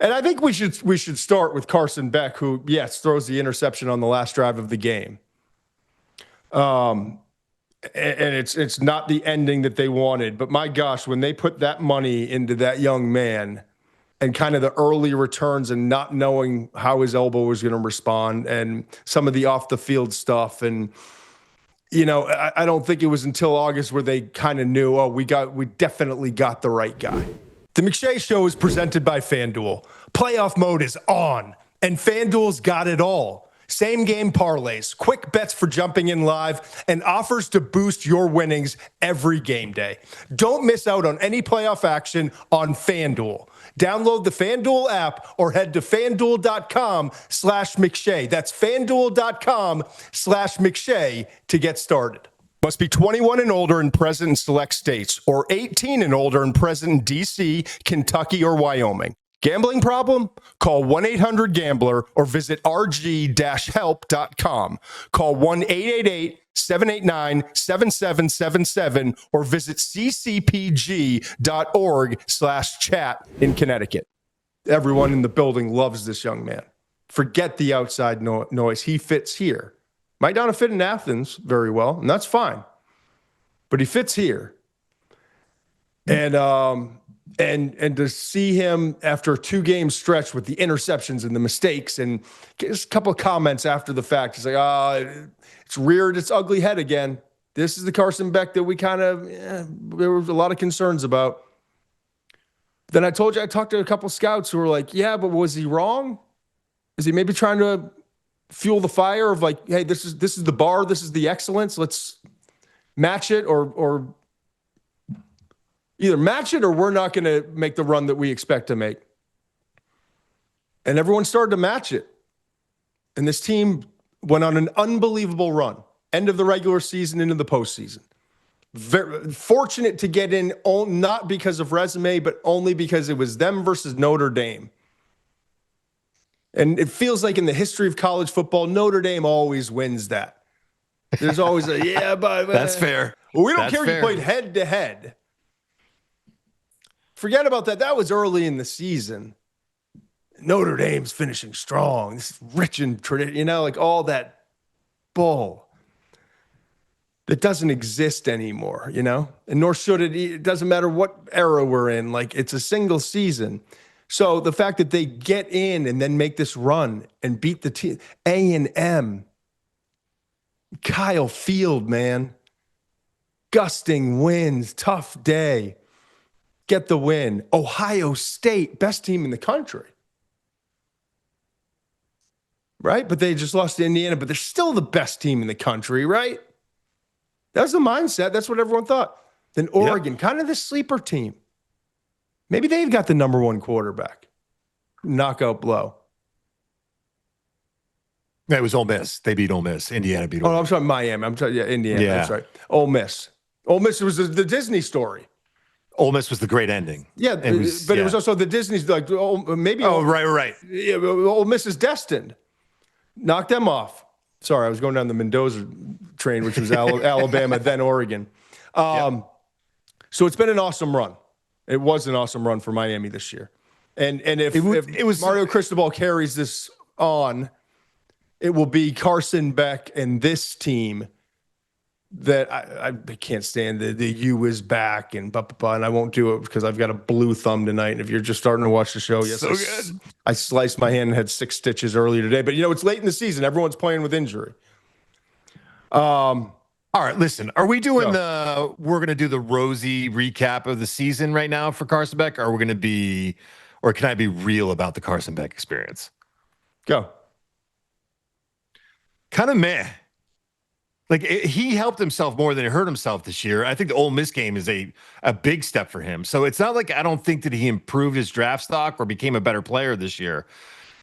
And I think we should start with Carson Beck, who, yes, throws the interception on the last drive of the game. And it's not the ending that they wanted. But my gosh, when they put that money into that young man and kind of the early returns and not knowing how his elbow was going to respond and some of the off the field stuff. And, I don't think it was until August where they kind of knew, we definitely got the right guy. The McShay Show is presented by FanDuel. Playoff mode is on, and FanDuel's got it all. Same game parlays, quick bets for jumping in live, and offers to boost your winnings every game day. Don't miss out on any playoff action on FanDuel. Download the FanDuel app or head to FanDuel.com/McShay. That's FanDuel.com/McShay to get started. Must be 21 and older and present in select states, or 18 and older and present in D.C., Kentucky, or Wyoming. Gambling problem? Call 1-800-GAMBLER or visit rg-help.com. Call 1-888-789-7777 or visit ccpg.org/chat in Connecticut. Everyone in the building loves this young man. Forget the outside noise. He fits here. Might not have fit in Athens very well, and that's fine. But he fits here. And to see him after a 2-game stretch with the interceptions and the mistakes and just a couple of comments after the fact, he's like, it's reared its ugly head again. This is the Carson Beck that we there was a lot of concerns about. Then I told you I talked to a couple of scouts who were like, yeah, but was he wrong? Is he maybe trying to fuel the fire of like, hey, this is the bar, this is the excellence, let's match it, or either match it or we're not going to make the run that we expect to make. And everyone started to match it. And this team went on an unbelievable run. End of the regular season into the postseason. Very fortunate to get in, not because of resume, but only because it was them versus Notre Dame. And it feels like in the history of college football, Notre Dame always wins that. There's always but that's fair. Well, we don't care if you played head to head. Forget about that. That was early in the season. Notre Dame's finishing strong. This is rich in tradition, like all that bull that doesn't exist anymore, and nor should it. It doesn't matter what era we're in. Like, it's a single season. So the fact that they get in and then make this run and beat the team, A&M, Kyle Field, man, gusting winds, tough day, get the win. Ohio State, best team in the country, right? But they just lost to Indiana, but they're still the best team in the country, right? That's the mindset. That's what everyone thought. Then Oregon, kind of the sleeper team. Maybe they've got the number 1 quarterback. Knockout blow. That was Ole Miss. They beat Ole Miss. Indiana beat Ole Miss. I'm sorry, Miami. I'm sorry, Indiana. Yeah. That's right. Ole Miss. Ole Miss was the Disney story. Ole Miss was the great ending. Yeah, it was also the Disney's like maybe. Oh, right. Yeah, Ole Miss is destined. Knock them off. Sorry, I was going down the Mendoza train, which was Alabama, then Oregon. So it's been an awesome run. It was an awesome run for Miami this year. And if Mario Cristobal carries this on, it will be Carson Beck and this team that I can't stand the U is back and and I won't do it because I've got a blue thumb tonight. And if you're just starting to watch the show, yes, so good. I sliced my hand and had 6 stitches earlier today. But it's late in the season. Everyone's playing with injury. All right, listen, are we doing we're going to do the rosy recap of the season right now for Carson Beck? Or can I be real about the Carson Beck experience? Go. Kind of meh. Like, he helped himself more than he hurt himself this year. I think the Ole Miss game is a big step for him. So it's not like I don't think that he improved his draft stock or became a better player this year.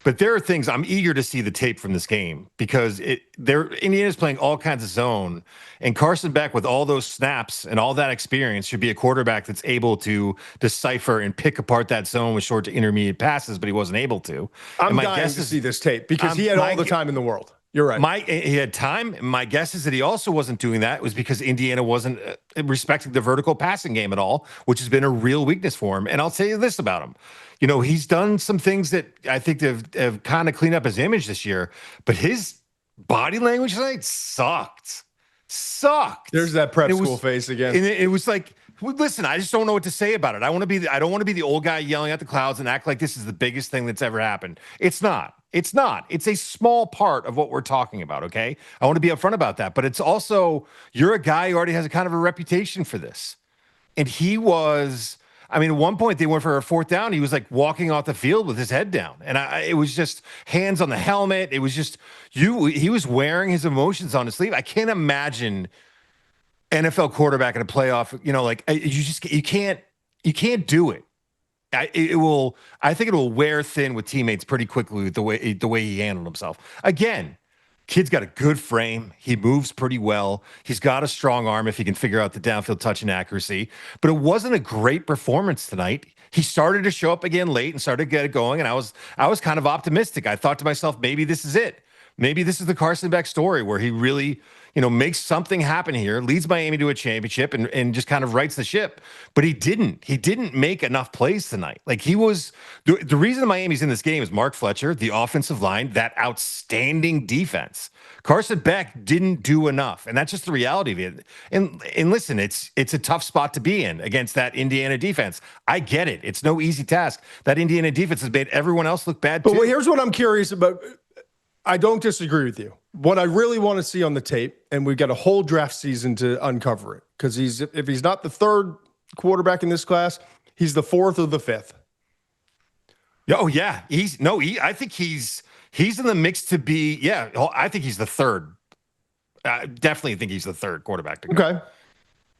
But there are things I'm eager to see the tape from this game because Indiana's playing all kinds of zone, and Carson Beck with all those snaps and all that experience should be a quarterback that's able to decipher and pick apart that zone with short to intermediate passes, but he wasn't able to. I'm dying to see this tape because he had all the time in the world. You're right. He had time. My guess is that he also wasn't doing that. It was because Indiana wasn't respecting the vertical passing game at all, which has been a real weakness for him. And I'll tell you this about him. He's done some things that I think have kind of cleaned up his image this year, but his body language tonight sucked. There's that prep school face again. And it was like, listen, I just don't know what to say about it. I don't want to be the old guy yelling at the clouds and act like this is the biggest thing that's ever happened. It's not. It's a small part of what we're talking about, okay? I want to be upfront about that. But it's also, you're a guy who already has a kind of a reputation for this. And he was, at one point they went for a fourth down. He was like walking off the field with his head down. And it was just hands on the helmet. It was just, he was wearing his emotions on his sleeve. I can't imagine NFL quarterback in a playoff, you can't do it. I think it will wear thin with teammates pretty quickly with the way he handled himself. Again, kid's got a good frame. He moves pretty well. He's got a strong arm if he can figure out the downfield touch and accuracy. But it wasn't a great performance tonight. He started to show up again late and started to get it going. And I was kind of optimistic. I thought to myself, maybe this is it. Maybe this is the Carson Beck story where he really, makes something happen here, leads Miami to a championship and just kind of rights the ship. But he didn't make enough plays tonight. Like the reason Miami's in this game is Mark Fletcher, the offensive line, that outstanding defense. Carson Beck didn't do enough. And that's just the reality of it. And listen, it's a tough spot to be in against that Indiana defense. I get it. It's no easy task. That Indiana defense has made everyone else look bad too. But here's what I'm curious about. I don't disagree with you. What I really want to see on the tape, and we've got a whole draft season to uncover it, because if he's not the third quarterback in this class, he's the fourth or the fifth. Oh yeah, I think he's in the mix to be. Yeah, I think he's the third. I definitely think he's the third quarterback to go. Okay,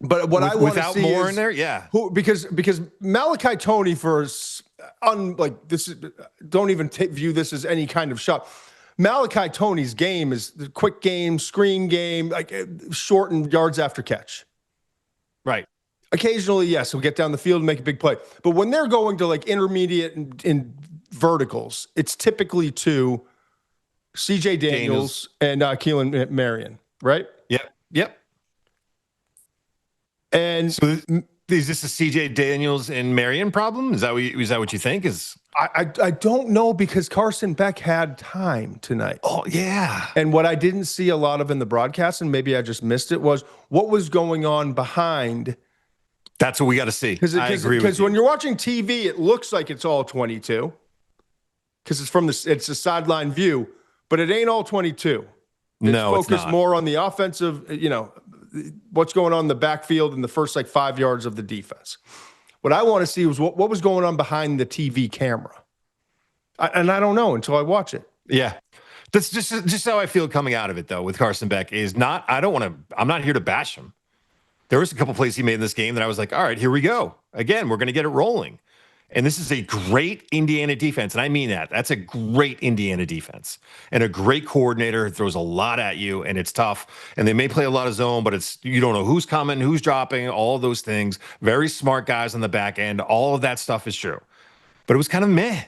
but what I want to see more is, in there, yeah, because Malachi Toney don't even view this as any kind of shot. Malachi Toney's game is the quick game, screen game, like short and yards after catch. Right. Occasionally, yes, he'll get down the field and make a big play. But when they're going to like intermediate and verticals, it's typically to C.J. Daniels and Keelan Marion, right? Yep. And so is this a C.J. Daniels and Marion problem? Is that what you think? I don't know, because Carson Beck had time tonight. Oh, yeah. And what I didn't see a lot of in the broadcast, and maybe I just missed it, was what was going on behind. That's what we got to see. I agree with you. Because when you're watching TV, it looks like it's all 22, because it's a sideline view, but it ain't all 22. It's focused more on the offensive, what's going on in the backfield in the first 5 yards of the defense. What I want to see was what was going on behind the TV camera. And I don't know until I watch it. Yeah. That's just how I feel coming out of it, though, with Carson Beck is not, I'm not here to bash him. There was a couple plays he made in this game that I was like, all right, here we go. Again, we're going to get it rolling. And this is a great Indiana defense. And I mean that. That's a great Indiana defense. And a great coordinator who throws a lot at you, and it's tough. And they may play a lot of zone, but you don't know who's coming, who's dropping, all of those things. Very smart guys on the back end. All of that stuff is true. But it was kind of meh.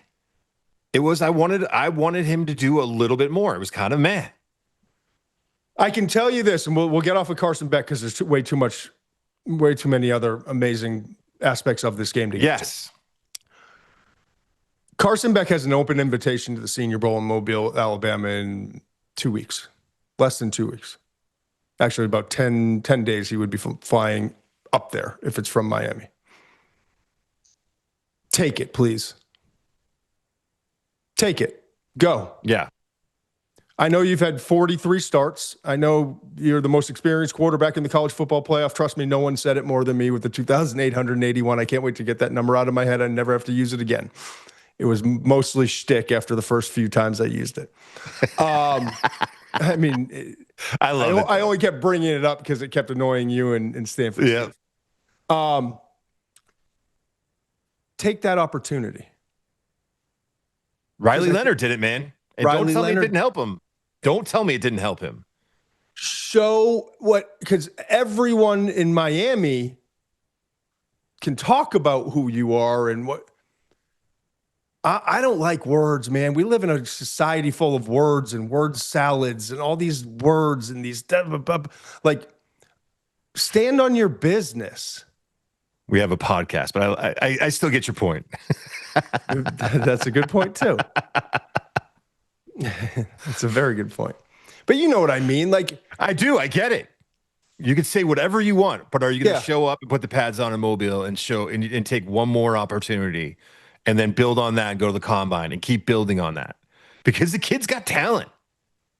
It was, I wanted him to do a little bit more. It was kind of meh. I can tell you this, and we'll get off of Carson Beck because there's way too many other amazing aspects of this game to get to. Carson Beck has an open invitation to the Senior Bowl in Mobile, Alabama in 2 weeks, less than 2 weeks. Actually, about 10 days he would be flying up there if it's from Miami. Take it, please. Take it. Go. Yeah. I know you've had 43 starts. I know you're the most experienced quarterback in the college football playoff. Trust me, no one said it more than me with the 2,881. I can't wait to get that number out of my head. I never have to use it again. It was mostly shtick after the first few times I used it. I mean, I love it. I only kept bringing it up because it kept annoying you and Stanford. Yeah. Take that opportunity. Riley Leonard did it, man. And don't tell me it didn't help him. Don't tell me it didn't help him. Show because everyone in Miami can talk about who you are and what. I don't like words, man. We live in a society full of words and word salads and all these words and these like stand on your business. We have a podcast, but I still get your point. That's a good point too. It's a very good point. But you know what I mean? Like I do. I get it. You can say whatever you want, but are you going to show up and put the pads on a mobile and show and take one more opportunity and then build on that and go to the combine and keep building on that? Because the kid's got talent.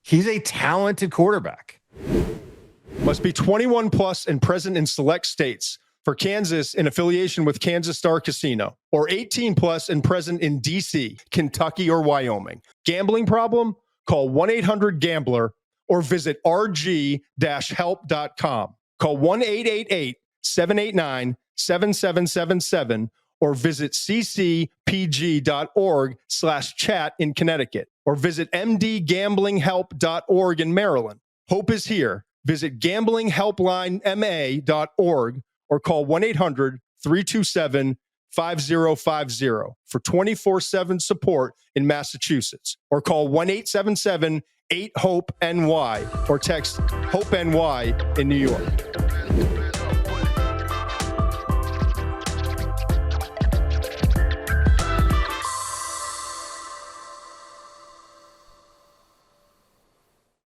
He's a talented quarterback. Must be 21 plus and present in select states. For Kansas, in affiliation with Kansas Star Casino, or 18 plus and present in DC, Kentucky, or Wyoming. Gambling problem? Call 1-800-GAMBLER or visit rg-help.com. Call 1-888-789-7777 or visit ccpg.org/chat in Connecticut or visit mdgamblinghelp.org in Maryland. Hope is here. Visit gamblinghelplinema.org or call 1-800-327-5050 for 24/7 support in Massachusetts, or call 1-877-8-HOPE-NY or text HOPE-NY in New York.